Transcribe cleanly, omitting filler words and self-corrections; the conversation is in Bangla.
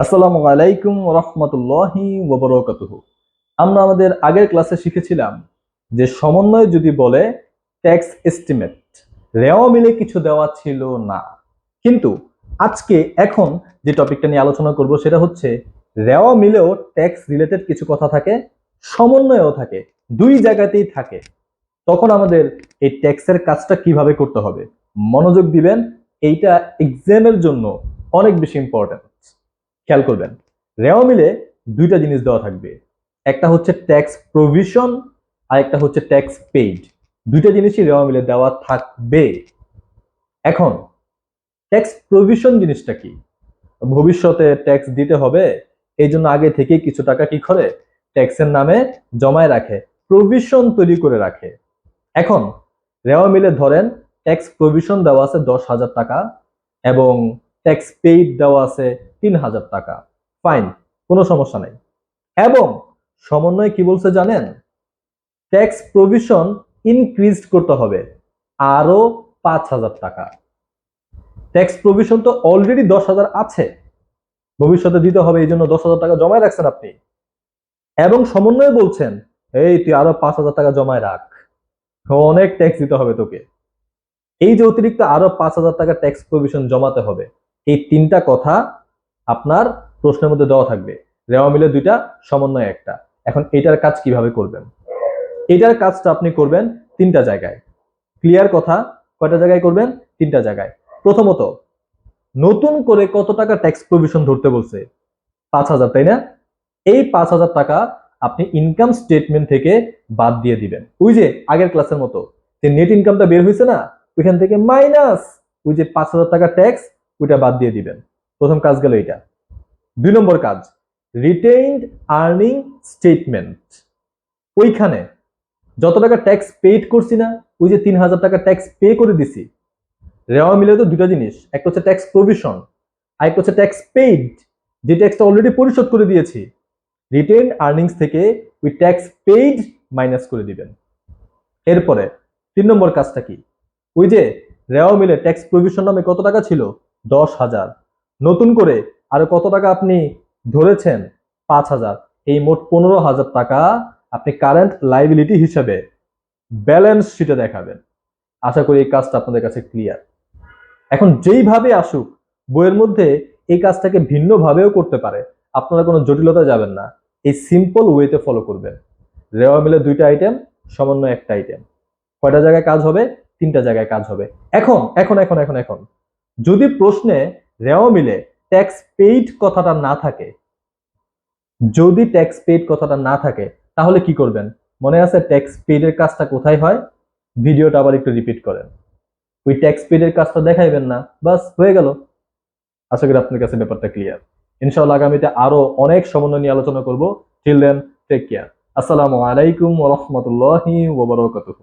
আসসালামু আলাইকুম রহমতুল্লাহি ওয়া বারাকাতুহু। আমরা আমাদের আগের ক্লাসে শিখেছিলাম যে সমন্বয় যদি বলে ট্যাক্স এস্টিমেট, রেওয়া মিলে কিছু দেওয়া ছিল না। কিন্তু এখন যে টপিকটা নিয়ে আলোচনা করব সেটা হচ্ছে রেওয়া মিলেও ট্যাক্স রিলেটেড কিছু কথা থাকে, সমন্বয়ও থাকে, দুই জায়গাতেই থাকে। তখন আমাদের এই ট্যাক্সের কাজটা কিভাবে করতে হবে মনোযোগ দিবেন। এইটা এক্সামের জন্য অনেক বেশি ইম্পর্টেন্ট। খেয়াল করবেন, রেওয়া মিলে দুইটা জিনিস দেওয়া থাকবে, একটা হচ্ছে ট্যাক্স প্রভিশন আর একটা হচ্ছে ট্যাক্স পেইড। দুইটা জিনিসই রেওয়া মিলে দেওয়া থাকবে। এখন ট্যাক্স প্রভিশন জিনিসটা কি? ভবিষ্যতে ট্যাক্স দিতে হবে, এই জন্য আগে থেকেই কিছু টাকা কি করে ট্যাক্সের নামে জমায় রাখে, প্রভিশন তৈরি করে রাখে। এখন রেওয়া মিলে ধরেন ট্যাক্স প্রভিশন দেওয়া আছে 10,000 টাকা এবং ট্যাক্স পেইড দেওয়া আছে 3,000 টাকা। ফাইন, কোনো সমস্যা নাই। এবং সমন্বয় কি বলছে জানেন? ট্যাক্স প্রভিশন ইনক্রিজ করতে হবে আরো 5,000 টাকা। ট্যাক্স প্রভিশন তো অলরেডি 10,000 আছে, ভবিষ্যতে দিতে হবে, এই জন্য 10,000 টাকা জমায় রাখছেন আপনি। এবং সমন্বয় বলছেন এই তুই আরো 5,000 টাকা জমায় রাখ, অনেক ট্যাক্স দিতে হবে তোকে। এই যে অতিরিক্ত আরো 5,000 টাকা ট্যাক্স প্রভিশন জমাতে হবে, এই তিনটা কথা আপনার প্রশ্নের মধ্যে দেওয়া থাকবে। রেওয়া মিলে দুইটা, সমন্বয় একটা। এখন এটার কাজ কিভাবে করবেন? এটার কাজটা আপনি করবেন তিনটা জায়গায়। ক্লিয়ার কথা? কয়টা জায়গায় করবেন? তিনটা জায়গায়। প্রথমত, নতুন করে কত টাকা ট্যাক্স প্রভিশন ধরতে বলছে? 5,000, তাই না? এই 5,000 টাকা আপনি ইনকাম স্টেটমেন্ট থেকে বাদ দিয়ে দিবেন। ওই যে আগের ক্লাসের মতো যে নেট ইনকামটা বের হয়েছে না, ওইখান থেকে মাইনাস ওই যে 5,000 টাকা ট্যাক্স, ওইটা বাদ দিয়ে দিবেন। প্রথম কাজ গেল এটা। 2 নম্বর কাজ, রিটেইনড আর্নিং স্টেটমেন্ট। ওইখানে যত টাকা ট্যাক্স পেইড করছি না, ওই যে 3,000 টাকা ট্যাক্স পে করে দিছি, রেওয়া মিলে তো দুটো জিনিস, একটা হচ্ছে ট্যাক্স প্রভিশন আর একটা হচ্ছে ট্যাক্স পেইড, যে ট্যাক্সটা অলরেডি পরিশোধ করে দিয়েছি। রিটেইনড আর্নিংস থেকে ওই ট্যাক্স পেইড মাইনাস করে দিবেন। এরপরে 3 নম্বর কাজটা কি? ওই যে রেওয়া মিলে ট্যাক্স প্রভিশন নামে কত টাকা ছিল? 10,000। নতুন করে আরো কত টাকা আপনি ধরেছেন? 5,000। এই মোট 15,000 টাকা আপনি কারেন্ট লাইবিলিটি হিসেবে ব্যালেন্স শিটে দেখাবেন। আশা করি এই কাজটা আপনাদের কাছে ক্লিয়ার। এখন যেইভাবে আসুক বইয়ের মধ্যে, এই কাজটাকে ভিন্নভাবেও করতে পারে, আপনারা কোনো জটিলতা যাবেন না, এই সিম্পল ওয়েতে ফলো করবেন। রেওয়া মিলে দুইটা আইটেম, সমন্বয় একটা আইটেম। কয়টা জায়গায় কাজ হবে? তিনটা জায়গায় কাজ হবে। এখন এখন এখন এখন এখন যদি প্রশ্নে রেওয়া মিলে ট্যাক্স পেইড কথাটা না থাকে, যদি ট্যাক্স পেইড কথাটা না থাকে, তাহলে কি করবেন? মনে আছে ট্যাক্স পেইডের কাজটা কোথায় হয়? ভিডিওটা আবার একটু রিপিট করেন। ওই ট্যাক্স পেইডের কাজটা দেখাইবেন না, বাস হয়ে গেল। আশা করি আপনার কাছে ব্যাপারটা ক্লিয়ার। ইনশাআল্লাহ আগামীতে আরো অনেক সমন্বয় নিয়ে আলোচনা করব। Till then, take care. আসসালামু আলাইকুম ওয়া রাহমাতুল্লাহি ওয়া বারাকাতুহু।